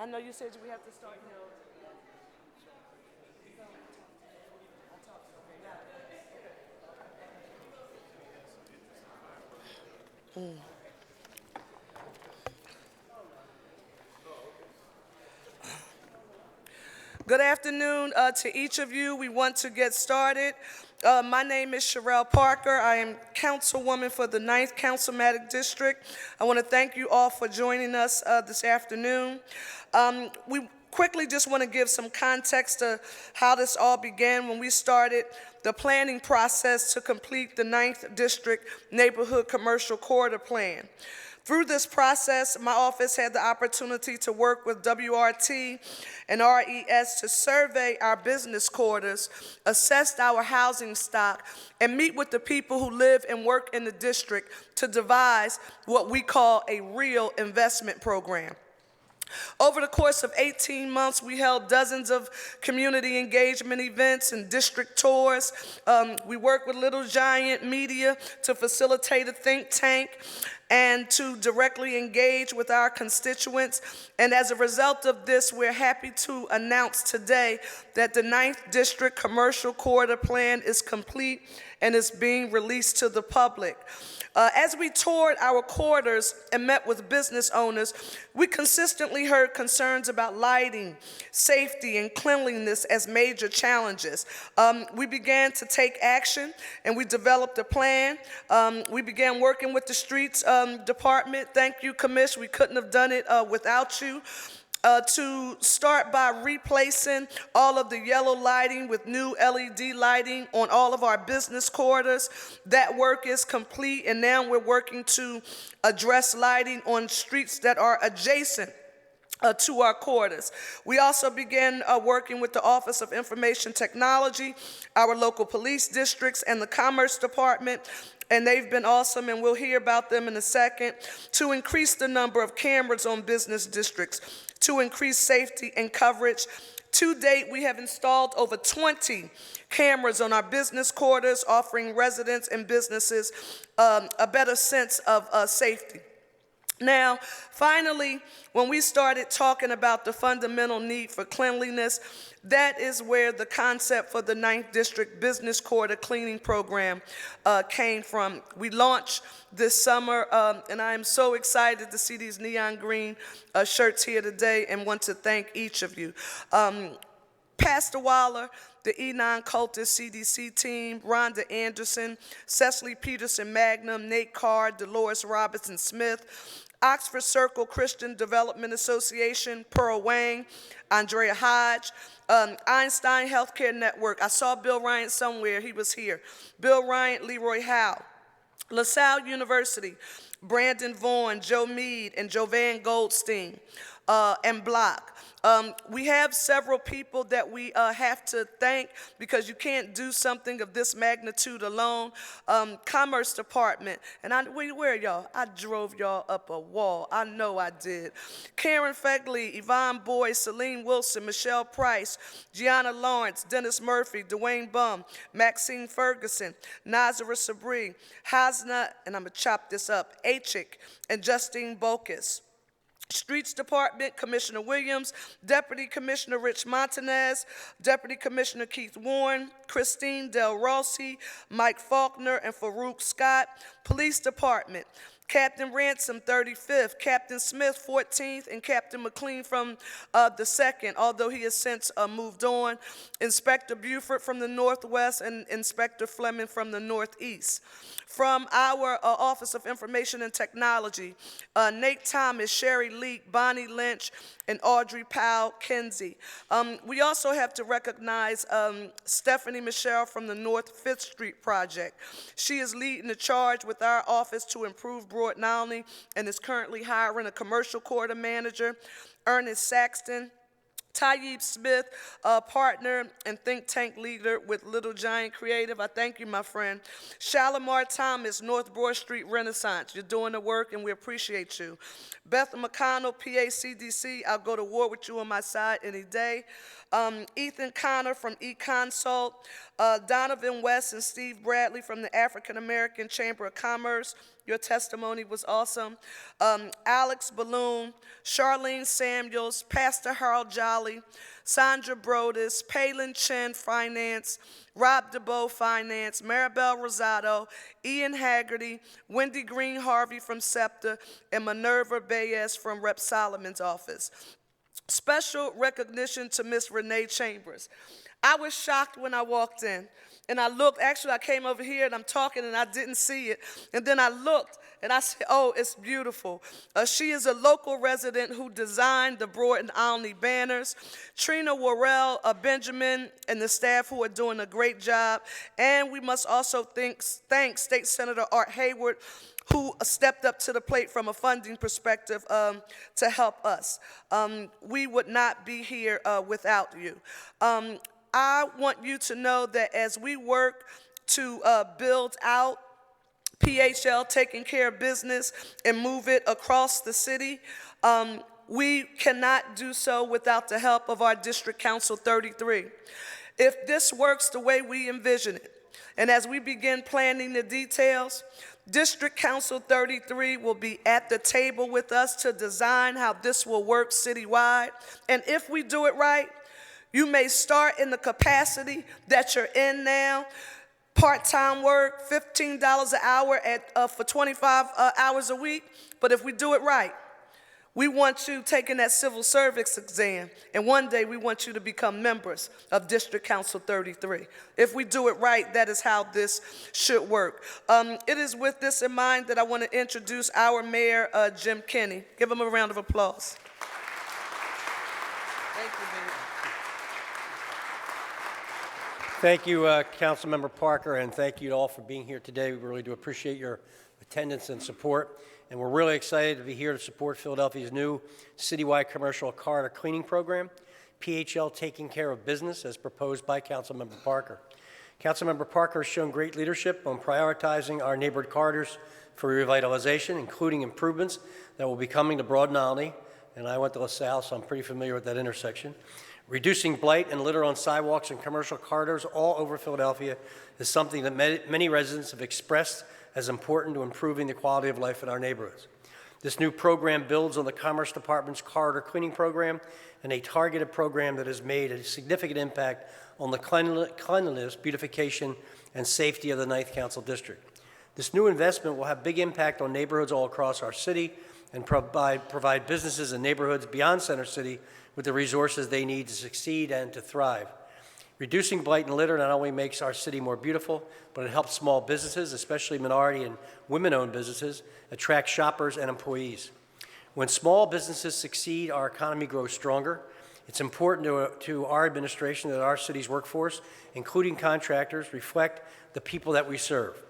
I know you said we have to start, Good afternoon to each of you. We want to get started. My name is Cherelle Parker. I am Councilwoman for the 9th Councilmember District. I want to thank you all for joining us this afternoon. We quickly just want to give some context to how this all began when we started the planning process to complete the 9th District Neighborhood Commercial Corridor Plan. Through this process, my office had the opportunity to work with WRT and RES to survey our business corridors, assess our housing stock, and meet with the people who live and work in the district to devise what we call a real investment program. Over the course of 18 months, we held dozens of community engagement events and district tours. We worked with Little Giant Media to facilitate a think tank and to directly engage with our constituents. And as a result of this, we're happy to announce today that the 9th District Commercial Corridor Plan is complete and is being released to the public. As we toured our corridors and met with business owners, we consistently heard concerns about lighting, safety, and cleanliness as major challenges. We began to take action, and we developed a plan. We began working with the streets department. Thank you, Commish. We couldn't have done it without you. To start by replacing all of the yellow lighting with new LED lighting on all of our business corridors. That work is complete, and now we're working to address lighting on streets that are adjacent to our corridors. We also began working with the Office of Information Technology, our local police districts, and the Commerce Department, and they've been awesome, and we'll hear about them in a second, to increase the number of cameras on business districts, to increase safety and coverage. To date, we have installed over 20 cameras on our business corridors, offering residents and businesses a better sense of safety. Now, finally, when we started talking about the fundamental need for cleanliness, that is where the concept for the 9th District Business Corridor Cleaning Program came from. We launched this summer, and I am so excited to see these neon green shirts here today and want to thank each of you. Pastor Waller, the Enon Cultist CDC team, Rhonda Anderson, Cecily Peterson Magnum, Nate Carr, Dolores Robinson Smith, Oxford Circle Christian Development Association, Pearl Wang, Andrea Hodge, Einstein Healthcare Network. I saw Bill Ryan somewhere. He was here. Bill Ryan, Leroy Howe. LaSalle University, Brandon Vaughn, Joe Mead, and Jovan Goldstein, and Block. We have several people that we have to thank because you can't do something of this magnitude alone. Commerce Department, and where are y'all? I drove y'all up a wall. I know I did. Karen Fegley, Yvonne Boyd, Celine Wilson, Michelle Price, Gianna Lawrence, Dennis Murphy, Dwayne Bum, Maxine Ferguson, Nazareth Sabri, Hasna, and I'm going to chop this up, Achik, and Justine Bokus. Streets Department, Commissioner Williams, Deputy Commissioner Rich Montanez, Deputy Commissioner Keith Warren, Christine Del Rossi, Mike Faulkner, and Farouk Scott. Police Department, Captain Ransom, 35th, Captain Smith, 14th, and Captain McLean from the 2nd, although he has since moved on. Inspector Buford from the Northwest and Inspector Fleming from the Northeast. From our Office of Information and Technology, Nate Thomas, Sherry Leak, Bonnie Lynch, and Audrey Powell Kinsey. We also have to recognize Stephanie Michelle from the North 5th Street Project. She is leading the charge with our office to improve Broad Nowney and is currently hiring a commercial corridor manager. Ernest Saxton, Tayyib Smith, partner and think tank leader with Little Giant Creative. I thank you, my friend. Shalimar Thomas, North Broad Street Renaissance. You're doing the work, and we appreciate you. Beth McConnell, PACDC. I'll go to war with you on my side any day. Ethan Connor from eConsult. Donovan West and Steve Bradley from the African American Chamber of Commerce. Your testimony was awesome. Alex Balloon, Charlene Samuels, Pastor Harold Jolly, Sandra Brodus, Palin Chen, Finance, Rob DeBoe, Finance, Maribel Rosado, Ian Haggerty, Wendy Green Harvey from SEPTA, and Minerva Bayes from Rep. Solomon's office. Special recognition to Miss Renee Chambers. I was shocked when I walked in. And I looked, actually I came over here and I'm talking and I didn't see it. And then I looked and I said, oh, it's beautiful. She is a local resident who designed the Broad and Alny banners. Trina Worrell, Benjamin, and the staff who are doing a great job. And we must also thank State Senator Art Hayward, who stepped up to the plate from a funding perspective to help us. We would not be here without you. I want you to know that as we work to build out PHL taking care of business and move it across the city, we cannot do so without the help of our District Council 33. If this works the way we envision it, and as we begin planning the details, District Council 33 will be at the table with us to design how this will work citywide. And if we do it right, you may start in the capacity that you're in now, part-time work, $15 an hour for 25 hours a week. But if we do it right, we want you taking that civil service exam, and one day we want you to become members of District Council 33. If we do it right, that is how this should work. It is with this in mind that I want to introduce our mayor, Jim Kenney. Give him a round of applause. Thank you, Mayor. Thank you, Councilmember Parker, and thank you all for being here today. We really do appreciate your attendance and support, and we're really excited to be here to support Philadelphia's new citywide commercial corridor cleaning program, PHL Taking Care of Business, as proposed by Councilmember Parker. Councilmember Parker has shown great leadership on prioritizing our neighborhood corridors for revitalization, including improvements that will be coming to Broad and Alny, and I went to LaSalle, so I'm pretty familiar with that intersection. Reducing blight and litter on sidewalks and commercial corridors all over Philadelphia is something that many residents have expressed as important to improving the quality of life in our neighborhoods. This new program builds on the Commerce Department's corridor cleaning program and a targeted program that has made a significant impact on the cleanliness, beautification, and safety of the 9th Council District. This new investment will have big impact on neighborhoods all across our city and provide businesses and neighborhoods beyond Center City with the resources they need to succeed and to thrive. Reducing blight and litter not only makes our city more beautiful, but it helps small businesses, especially minority and women-owned businesses, attract shoppers and employees. When small businesses succeed, our economy grows stronger. It's important to our administration that our city's workforce, including contractors, reflect the people that we serve.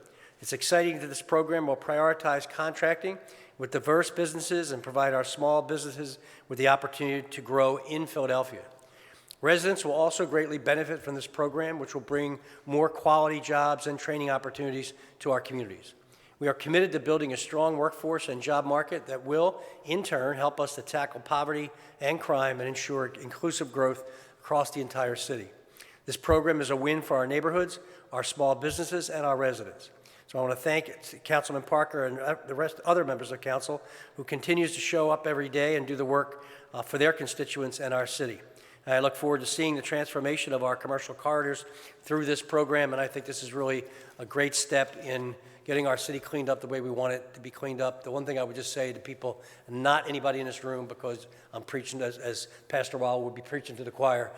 It's exciting that this program will prioritize contracting with diverse businesses and provide our small businesses with the opportunity to grow in Philadelphia. Residents will also greatly benefit from this program, which will bring more quality jobs and training opportunities to our communities. We are committed to building a strong workforce and job market that will, in turn, help us to tackle poverty and crime and ensure inclusive growth across the entire city. This program is a win for our neighborhoods, our small businesses, and our residents. So I want to thank Councilman Parker and the other members of council who continues to show up every day and do the work for their constituents and our city. I look forward to seeing the transformation of our commercial corridors through this program, and I think this is really a great step in getting our city cleaned up the way we want it to be cleaned up. The one thing I would just say to people, not anybody in this room, because I'm preaching as Pastor Weil would be preaching to the choir,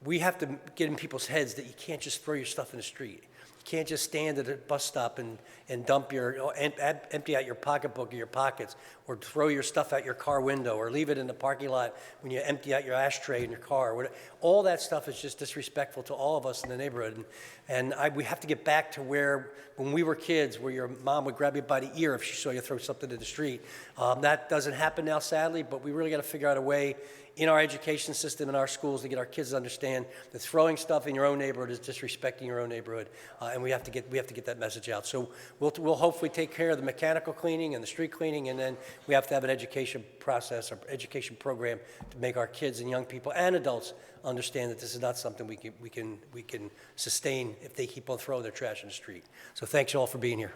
we have to get in people's heads that you can't just throw your stuff in the street. You can't just stand at a bus stop and empty out your pocketbook or your pockets, or throw your stuff out your car window, or leave it in the parking lot when you empty out your ashtray in your car. All that stuff is just disrespectful to all of us in the neighborhood. And we have to get back to where, when we were kids, where your mom would grab you by the ear if she saw you throw something in the street. That doesn't happen now, sadly, but we really got to figure out a way in our education system, in our schools, to get our kids to understand that throwing stuff in your own neighborhood is disrespecting your own neighborhood, and we have to get that message out. So we'll hopefully take care of the mechanical cleaning and the street cleaning, and then we have to have an education process or education program to make our kids and young people and adults understand that this is not something we can sustain if they keep on throwing their trash in the street. So thanks you all for being here.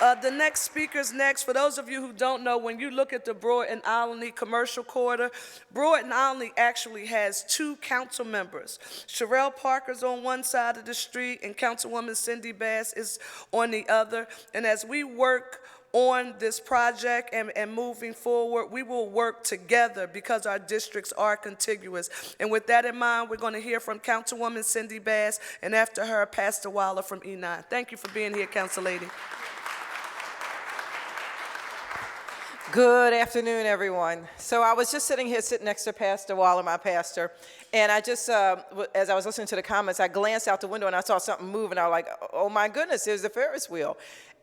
The next speaker's next. For those of you who don't know, when you look at the Broad and Alyn commercial corridor, Broad and Alyn actually has 2 council members. Cherelle Parker's on one side of the street and Councilwoman Cindy Bass is on the other. And as we work on this project and moving forward, we will work together because our districts are contiguous. And with that in mind, we're going to hear from Councilwoman Cindy Bass, and after her, Pastor Waller from Enon. Thank you for being here, Council Lady. Good afternoon, everyone. So I was just sitting next to Pastor Waller, my pastor, and I just, as I was listening to the comments, I glanced out the window and I saw something move, and I was like, oh my goodness, there's the Ferris wheel.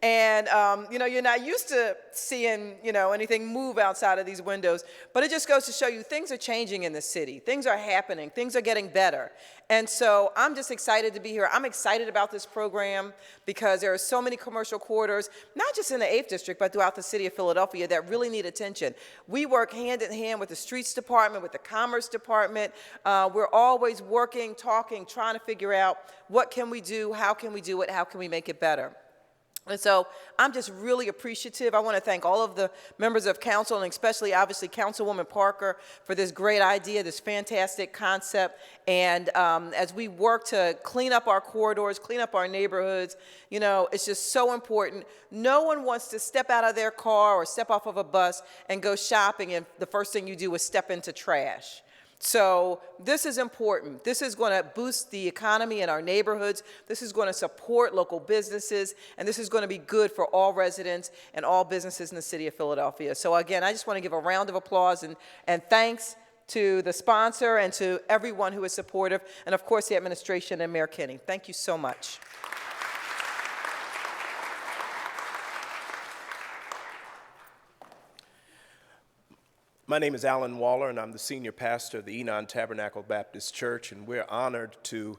And, you're not used to seeing, anything move outside of these windows, but it just goes to show you things are changing in the city. Things are happening. Things are getting better. And so I'm just excited to be here. I'm excited about this program because there are so many commercial corridors, not just in the 8th District, but throughout the city of Philadelphia that really need attention. We work hand in hand with the Streets Department, with the Commerce Department. We're always working, talking, trying to figure out what can we do, how can we do it, how can we make it better. And so I'm just really appreciative. I want to thank all of the members of council, and especially, obviously, Councilwoman Parker for this great idea, this fantastic concept. And as we work to clean up our corridors, clean up our neighborhoods, it's just so important. No one wants to step out of their car or step off of a bus and go shopping, and the first thing you do is step into trash. So this is important. This is going to boost the economy in our neighborhoods. This is going to support local businesses, and this is going to be good for all residents and all businesses in the city of Philadelphia. So again, I just want to give a round of applause and thanks to the sponsor and to everyone who is supportive, and of course the administration and Mayor Kenney. Thank you so much. My name is Alyn Waller, and I'm the senior pastor of the Enon Tabernacle Baptist Church, and we're honored to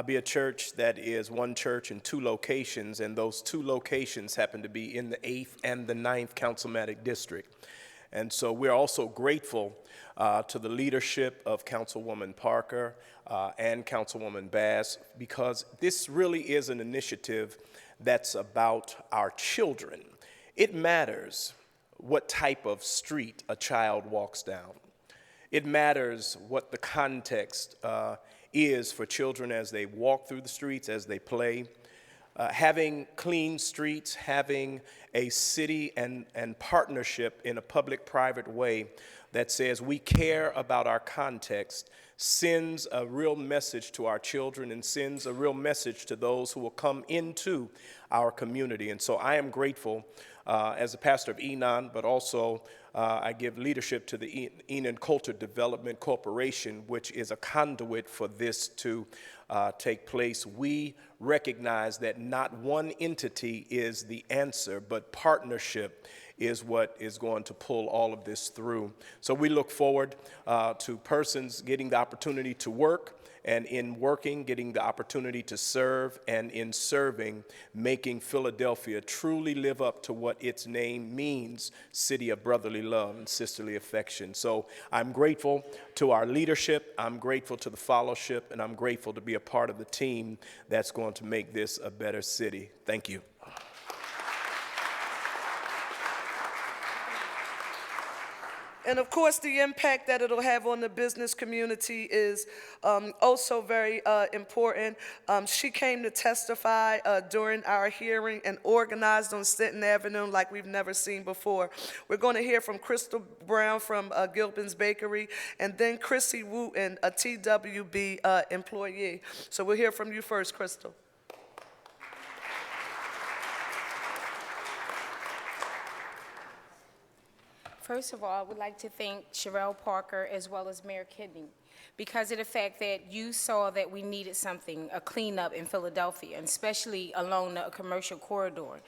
be a church that is one church in 2 locations, and those 2 locations happen to be in the 8th and the 9th Councilmanic District. And so we're also grateful to the leadership of Councilwoman Parker and Councilwoman Bass, because this really is an initiative that's about our children. It matters what type of street a child walks down. It matters what the context is for children as they walk through the streets, as they play. Having clean streets, having a city and partnership in a public-private way that says we care about our context sends a real message to our children and sends a real message to those who will come into our community. And so I am grateful as a pastor of Enon, but also I give leadership to the Enon Culture Development Corporation, which is a conduit for this to take place. We recognize that not one entity is the answer, but partnership is what is going to pull all of this through. So we look forward to persons getting the opportunity to work, and in working, getting the opportunity to serve, and in serving, making Philadelphia truly live up to what its name means, city of brotherly love and sisterly affection. So I'm grateful to our leadership, I'm grateful to the fellowship, and I'm grateful to be a part of the team that's going to make this a better city. Thank you. And of course, the impact that it'll have on the business community is also very important. She came to testify during our hearing and organized on Stanton Avenue like we've never seen before. We're going to hear from Crystal Brown from Gilden's Bakery, and then Chrissy Wooten, a TWB employee. So we'll hear from you first, Crystal. First of all, I would like to thank Cherelle Parker as well as Mayor Kenney because of the fact that you saw that we needed something, a cleanup in Philadelphia, and especially along the commercial corridor.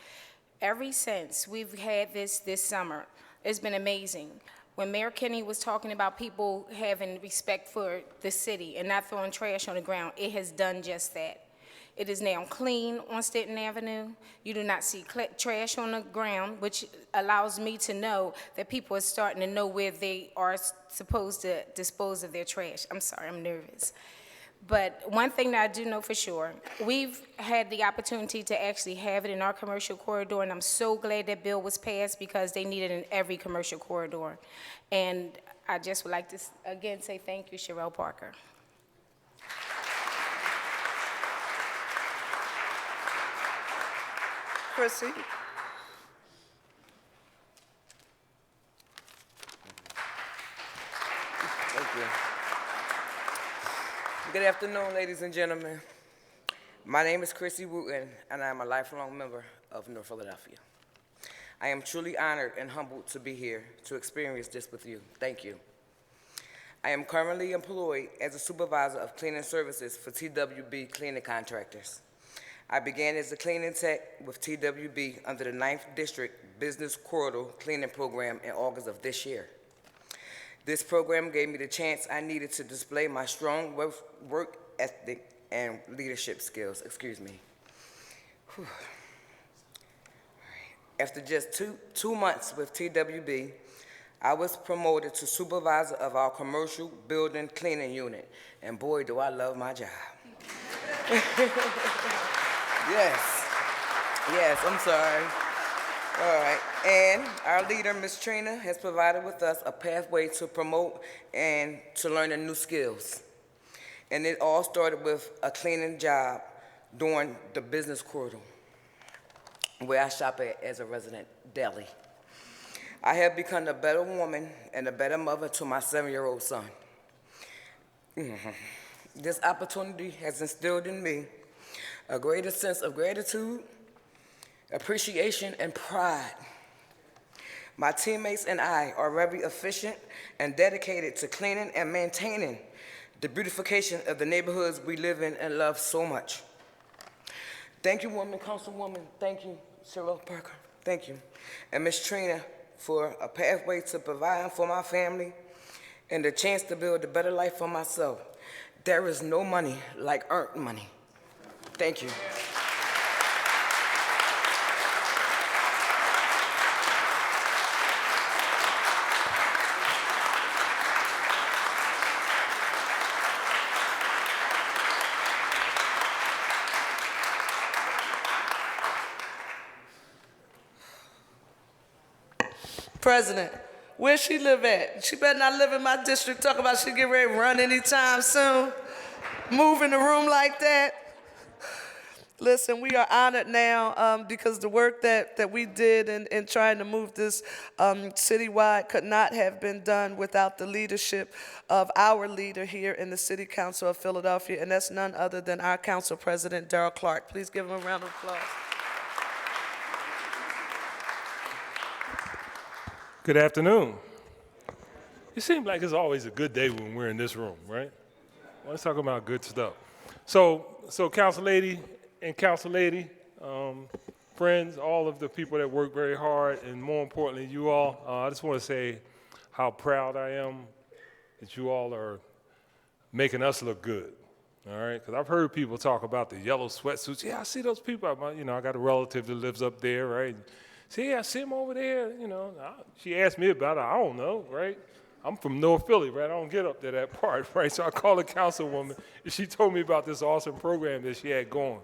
Ever since we've had this summer, it's been amazing. When Mayor Kenney was talking about people having respect for the city and not throwing trash on the ground, it has done just that. It is now clean on Stanton Avenue. You do not see trash on the ground, which allows me to know that people are starting to know where they are supposed to dispose of their trash. I'm sorry, I'm nervous. But one thing that I do know for sure, we've had the opportunity to actually have it in our commercial corridor, and I'm so glad that bill was passed because they need it in every commercial corridor. And I just would like to, again, say thank you, Cherelle Parker. Chrissy? Thank you. Good afternoon, ladies and gentlemen. My name is Chrissy Wooten, and I am a lifelong member of North Philadelphia. I am truly honored and humbled to be here to experience this with you. Thank you. I am currently employed as a supervisor of cleaning services for TWB Cleaning contractors. I began as a cleaning tech with TWB under the 9th District Business Corridor Cleaning Program in August of this year. This program gave me the chance I needed to display my strong work ethic and leadership skills. Excuse me. Whew. After just two months with TWB, I was promoted to supervisor of our commercial building cleaning unit, and boy, do I love my job. Yes, I'm sorry. All right, and our leader, Ms. Trina, has provided with us a pathway to promote and to learn the new skills. And it all started with a cleaning job during the business corridor, where I shop at as a resident deli. I have become a better woman and a better mother to my 7-year-old son. This opportunity has instilled in me a greater sense of gratitude, appreciation, and pride. My teammates and I are very efficient and dedicated to cleaning and maintaining the beautification of the neighborhoods we live in and love so much. Thank you, Councilwoman. Thank you, Cherelle Parker. Thank you. And Ms. Trina for a pathway to provide for my family and the chance to build a better life for myself. There is no money like earned money. Thank you. President, where she live at? She better not live in my district. Talk about she get ready to run anytime soon. Move in the room like that. Listen, we are honored now because the work that we did in trying to move this citywide could not have been done without the leadership of our leader here in the City Council of Philadelphia, and that's none other than our Council President, Darrell Clarke. Please give him a round of applause. Good afternoon. It seems like it's always a good day when we're in this room, right? Let's talk about good stuff. So Council Lady and Council Lady, friends, all of the people that work very hard, and more importantly, you all, I just want to say how proud I am that you all are making us look good, all right? Because I've heard people talk about the yellow sweatsuits. Yeah, I see those people. I got a relative that lives up there, right? See, I see him over there, She asked me about it. I don't know, right? I'm from North Philly, right? I don't get up to that part, right? So I called the councilwoman, and she told me about this awesome program that she had going.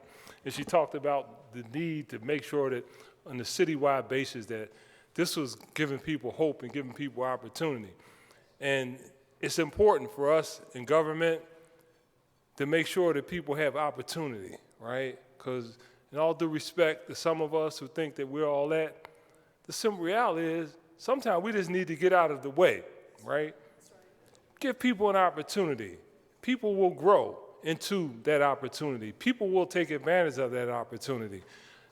And she talked about the need to make sure that on a citywide basis that this was giving people hope and giving people opportunity. And it's important for us in government to make sure that people have opportunity, right? Because in all due respect to some of us who think that we're all that, the simple reality is sometimes we just need to get out of the way, right? Give people an opportunity. People will grow into that opportunity. People will take advantage of that opportunity.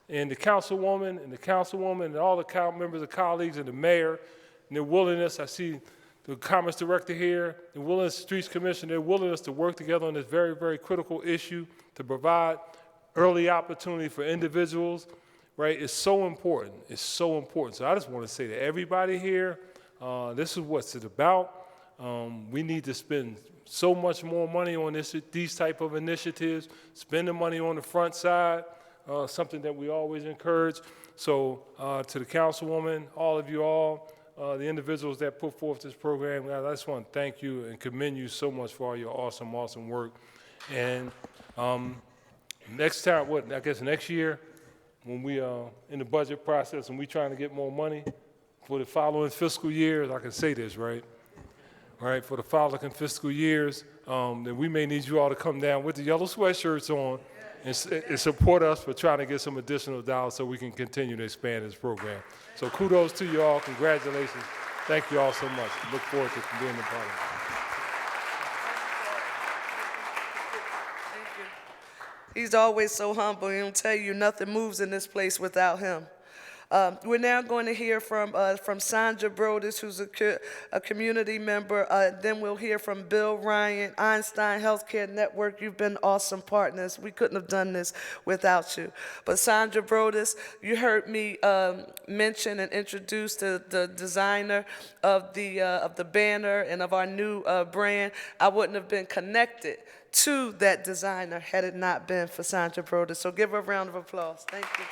And the councilwoman and all the members of colleagues and the mayor and their willingness, I see the Commerce Director here, the willingness, Streets Commission, their willingness to work together on this very, very critical issue to provide early opportunity for individuals, right, is so important. It's so important. So I just want to say to everybody here, this is what it's about. We need to spend so much more money on these type of initiatives, spend the money on the front side, something that we always encourage. So to the councilwoman, all of you all, the individuals that put forth this program, guys, I just want to thank you and commend you so much for all your awesome, awesome work. And next time, I guess next year, when we are in the budget process and we trying to get more money for the following fiscal years, I can say this, right? All right, for the following fiscal years, then we may need you all to come down with the yellow sweatshirts on and support us for trying to get some additional dollars so we can continue to expand this program. So kudos to you all, congratulations. Thank you all so much. Look forward to being a part of it. He's always so humble. He'll tell you nothing moves in this place without him. We're now going to hear from Sandra Brodus, who's a community member. Then we'll hear from Bill Ryan, Einstein Healthcare Network. You've been awesome partners. We couldn't have done this without you. But Sandra Brodus, you heard me mention and introduce the designer of the banner and of our new brand. I wouldn't have been connected to that designer had it not been for Sandra Brodus. So give her a round of applause. Thank you.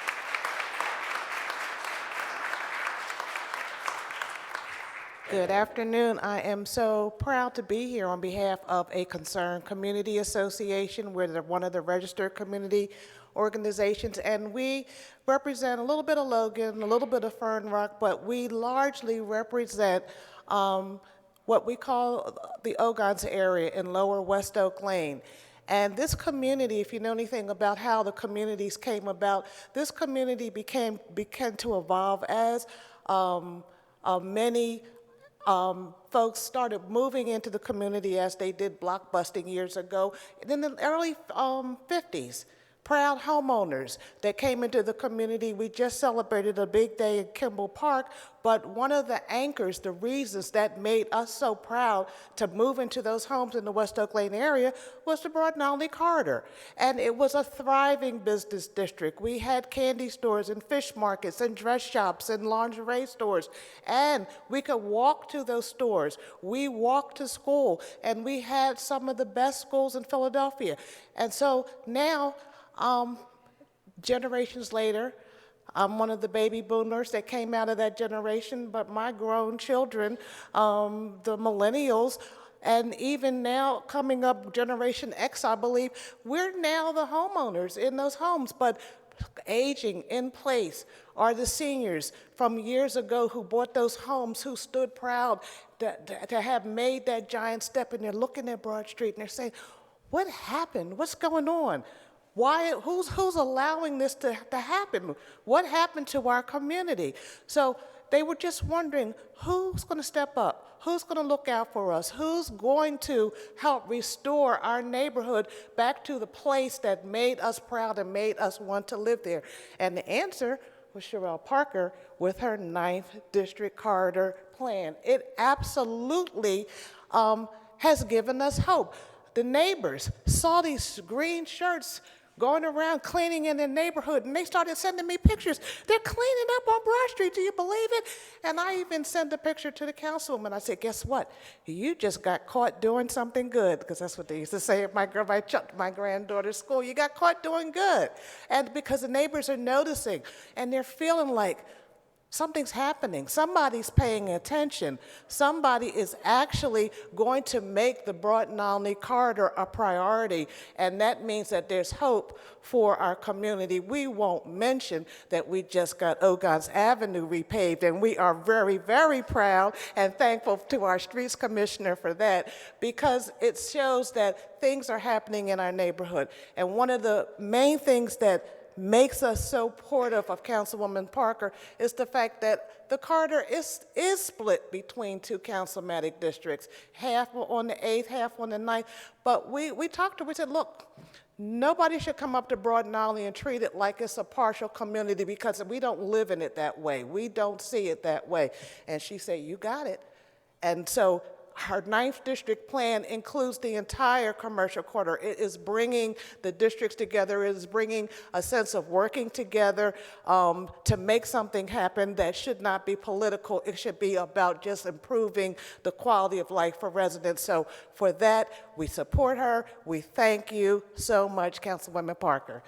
Good afternoon. I am so proud to be here on behalf of a concerned community association. We're one of the registered community organizations, and we represent a little bit of Logan, a little bit of Fern Rock, but we largely represent what we call the Ogons area in Lower West Oak Lane. And this community, if you know anything about how the communities came about, this community began to evolve as many folks started moving into the community as they did blockbusting years ago. And in the early 50s, proud homeowners that came into the community. We just celebrated a big day in Kimball Park, but one of the anchors, the reasons that made us so proud to move into those homes in the West Oak Lane area was the Broad-Nolly corridor. And it was a thriving business district. We had candy stores and fish markets and dress shops and lingerie stores. And we could walk to those stores. We walked to school, and we had some of the best schools in Philadelphia. And so now, generations later, I'm one of the baby boomers that came out of that generation, but my grown children, the millennials, and even now coming up Generation X, I believe, we're now the homeowners in those homes, but aging in place are the seniors from years ago who bought those homes, who stood proud to have made that giant step, and they're looking at Broad Street and they're saying, what happened? What's going on? Why, who's allowing this to happen? What happened to our community? So they were just wondering, who's going to step up? Who's going to look out for us? Who's going to help restore our neighborhood back to the place that made us proud and made us want to live there? And the answer was Cherelle Parker with her 9th District Corridor Plan. It absolutely has given us hope. The neighbors saw these green shirts going around cleaning in their neighborhood, and they started sending me pictures. They're cleaning up on Broad Street, do you believe it? And I even sent a picture to the councilwoman. I said, guess what? You just got caught doing something good, because that's what they used to say at my granddaughter's school. You got caught doing good. And because the neighbors are noticing, and they're feeling like something's happening. Somebody's paying attention. Somebody is actually going to make the Broad-Nolly corridor a priority, and that means that there's hope for our community. We won't mention that we just got Ogons Avenue repaved, and we are very, very proud and thankful to our streets commissioner for that, because it shows that things are happening in our neighborhood. And one of the main things that makes us so supportive of Councilwoman Parker is the fact that the corridor is split between two councilmatic districts, half on the 8th, half on the 9th. But we talked to her, we said, look, nobody should come up to Broad-Nolly and treat it like it's a partial community, because we don't live in it that way. We don't see it that way. And she said, you got it. And so her 9th district plan includes the entire commercial corridor. It is bringing the districts together. It is bringing a sense of working together to make something happen that should not be political. It should be about just improving the quality of life for residents. So for that, we support her. We thank you so much, Councilwoman Parker.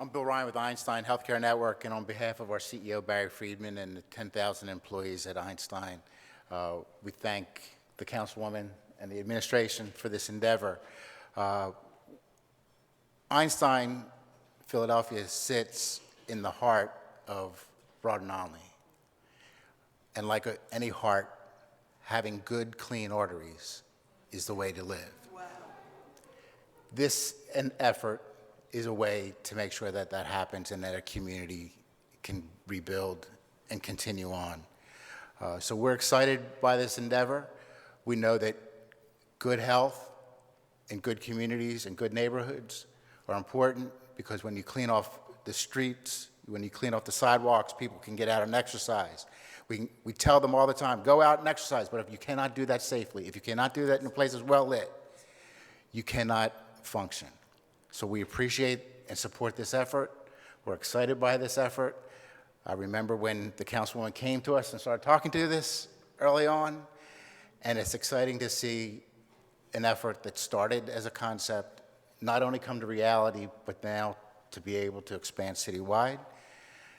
On I'm Bill Ryan with Einstein Healthcare Network, and on behalf of our CEO, Barry Friedman, and the 10,000 employees at Einstein, we thank the Councilwoman and the administration for this endeavor. Einstein, Philadelphia, sits in the heart of Broad and Alyn. And like any heart, having good, clean arteries is the way to live. Wow. This an effort is a way to make sure that that happens and that a community can rebuild and continue on. So we're excited by this endeavor. We know that good health and good communities and good neighborhoods are important, because when you clean off the streets, when you clean off the sidewalks, people can get out and exercise. We tell them all the time, go out and exercise, but if you cannot do that safely, if you cannot do that in a place that's well lit, you cannot function. So we appreciate and support this effort. We're excited by this effort. I remember when the Councilwoman came to us and started talking to this early on, and it's exciting to see an effort that started as a concept not only come to reality, but now to be able to expand citywide.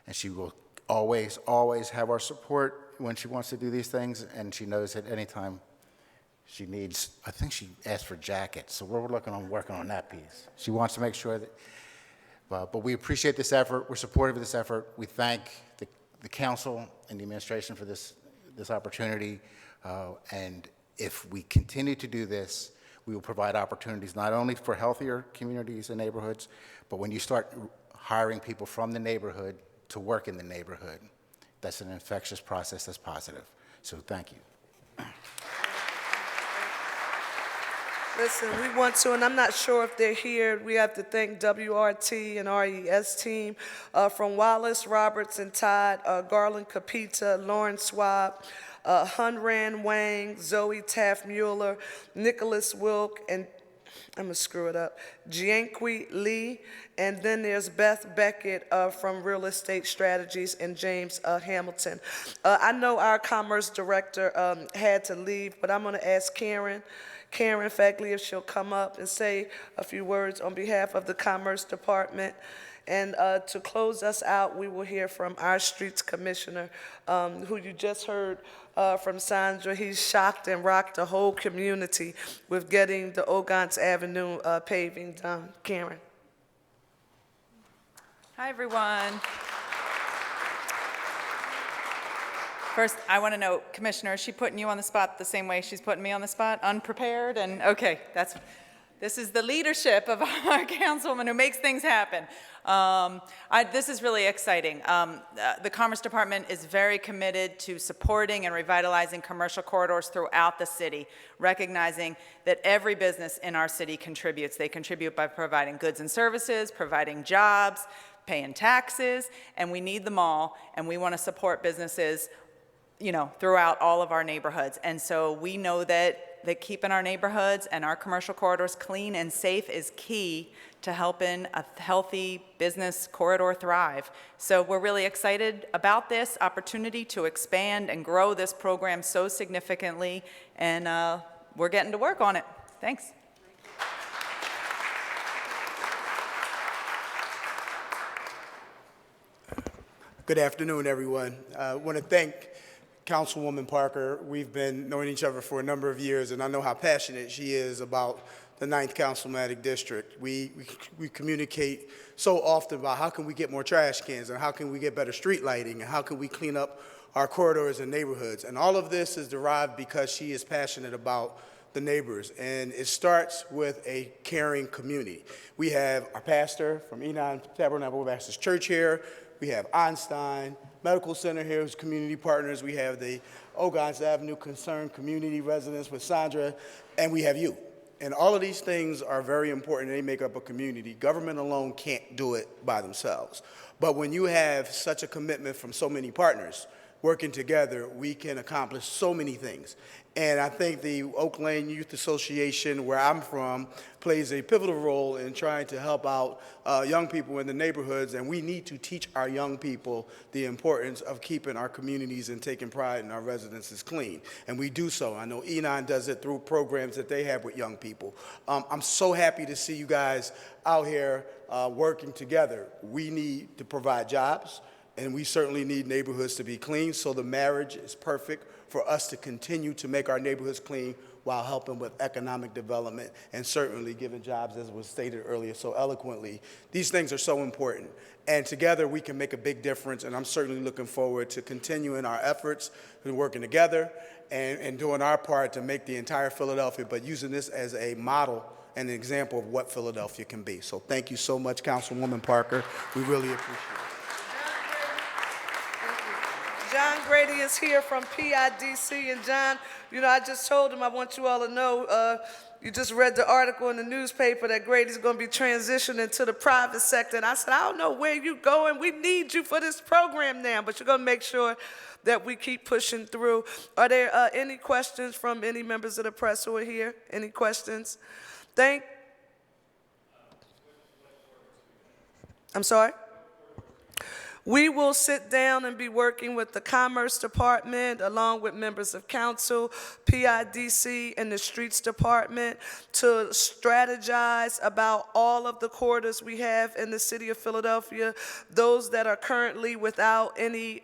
And she will always, always have our support when she wants to do these things, and she knows that anytime she needs, I think she asked for jackets, so we're working on that piece. She wants to make sure that, but we appreciate this effort. We're supportive of this effort. We thank the council and the administration for this opportunity, and if we continue to do this, we will provide opportunities not only for healthier communities and neighborhoods, but when you start hiring people from the neighborhood to work in the neighborhood, that's an infectious process that's positive. So thank you. Listen, we want to, and I'm not sure if they're here, we have to thank WRT and RES team from Wallace, Roberts, and Todd, Garland Capita, Lauren Swab, Hunran Wang, Zoe Taft-Mueller, Nicholas Wilk, and I'm going to screw it up, Jianqui Lee, and then there's Beth Beckett from Real Estate Strategies, and James Hamilton. I know our Commerce Director had to leave, but I'm going to ask Karen Fagley if she'll come up and say a few words on behalf of the Commerce Department. And to close us out, we will hear from our Streets Commissioner, who you just heard from Sandra. He's shocked and rocked the whole community with getting the Ogans Avenue paving done. Karen. Hi, everyone. First, I want to know, Commissioner, is she putting you on the spot the same way she's putting me on the spot, unprepared? And okay, this is the leadership of our councilwoman who makes things happen. This is really exciting. The Commerce Department is very committed to supporting and revitalizing commercial corridors throughout the city, recognizing that every business in our city contributes. They contribute by providing goods and services, providing jobs, paying taxes, and we need them all, and we want to support businesses, you know, throughout all of our neighborhoods. And so we know that keeping our neighborhoods and our commercial corridors clean and safe is key to helping a healthy business corridor thrive. So we're really excited about this opportunity to expand and grow this program so significantly, and we're getting to work on it. Thanks. Good afternoon, everyone. I want to thank Councilwoman Parker. We've been knowing each other for a number of years, and I know how passionate she is about the 9th Councilmanic District. We communicate so often about how can we get more trash cans, and how can we get better street lighting, and how can we clean up our corridors and neighborhoods. And all of this is derived because she is passionate about the neighbors, and it starts with a caring community. We have our pastor from Enon Tabernacle Baptist Church here. We have Einstein Medical Center here as community partners. We have the Ogans Avenue Concerned Community Residents with Sandra, and we have you. And all of these things are very important. They make up a community. Government alone can't do it by themselves. But when you have such a commitment from so many partners, working together, we can accomplish so many things. And I think the Oak Lane Youth Association, where I'm from, plays a pivotal role in trying to help out young people in the neighborhoods, and we need to teach our young people the importance of keeping our communities and taking pride in our residences clean. And we do so. I know Enon does it through programs that they have with young people. I'm so happy to see you guys out here working together. We need to provide jobs, and we certainly need neighborhoods to be clean, so the marriage is perfect for us to continue to make our neighborhoods clean while helping with economic development and certainly giving jobs, as was stated earlier so eloquently. These things are so important, and together we can make a big difference, and I'm certainly looking forward to continuing our efforts and working together and doing our part to make the entire Philadelphia, but using this as a model and an example of what Philadelphia can be. So thank you so much, Councilwoman Parker. We really appreciate it. John Grady is here from PIDC, and John, you know, I just told him I want you all to know, you just read the article in the newspaper that Grady's going to be transitioning to the private sector, and I said, I don't know where you going. We need you for this program now, but you're going to make sure that we keep pushing through. Are there any questions from any members of the press who are here? Any questions? I'm sorry? We will sit down and be working with the Commerce Department, along with members of council, PIDC, and the Streets Department to strategize about all of the corridors we have in the city of Philadelphia, those that are currently without any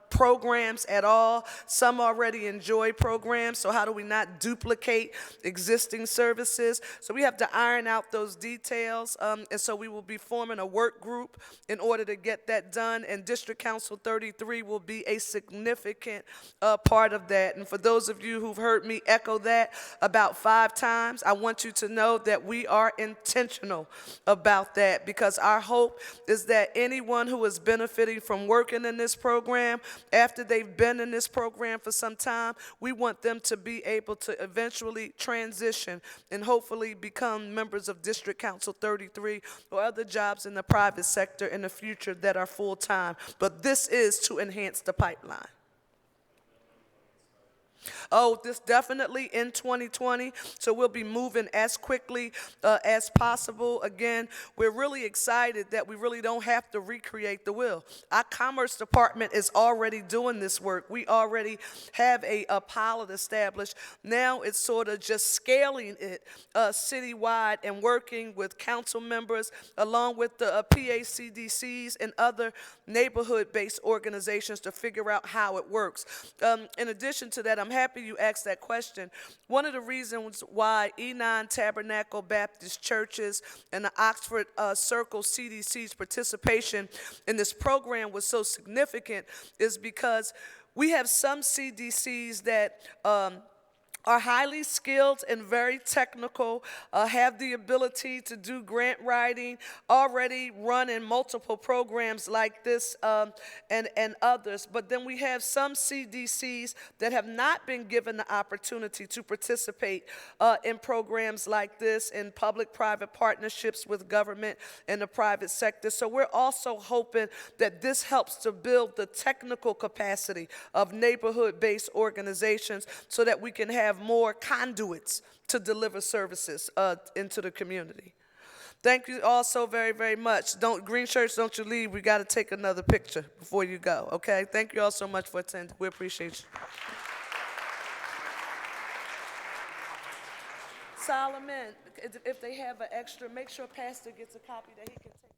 programs at all. Some already enjoy programs, so how do we not duplicate existing services? So we have to iron out those details, and so we will be forming a work group in order to get that done, and District Council 33 will be a significant part of that. And for those of you who've heard me echo that about 5 times, I want you to know that we are intentional about that, because our hope is that anyone who is benefiting from working in this program, after they've been in this program for some time, we want them to be able to eventually transition and hopefully become members of District Council 33 or other jobs in the private sector in the future that are full-time. But this is to enhance the pipeline. Oh, this definitely in 2020, so we'll be moving as quickly as possible. Again, we're really excited that we really don't have to recreate the wheel. Our Commerce Department is already doing this work. We already have a pilot established. Now it's sort of just scaling it citywide and working with council members along with the PACDCs and other neighborhood-based organizations to figure out how it works. In addition to that, I'm happy you asked that question. One of the reasons why Enon Tabernacle Baptist Churches and the Oxford Circle CDC's participation in this program was so significant is because we have some CDCs that are highly skilled and very technical, have the ability to do grant writing, already run in multiple programs like this and others. But then we have some CDCs that have not been given the opportunity to participate in programs like this, in public-private partnerships with government and the private sector. So we're also hoping that this helps to build the technical capacity of neighborhood-based organizations so that we can have more conduits to deliver services into the community. Thank you all so very, very much. Green shirts, don't you leave. We got to take another picture before you go, okay? Thank you all so much for attending. We appreciate you. Solomon, if they have an extra, make sure Pastor gets a copy that he can take.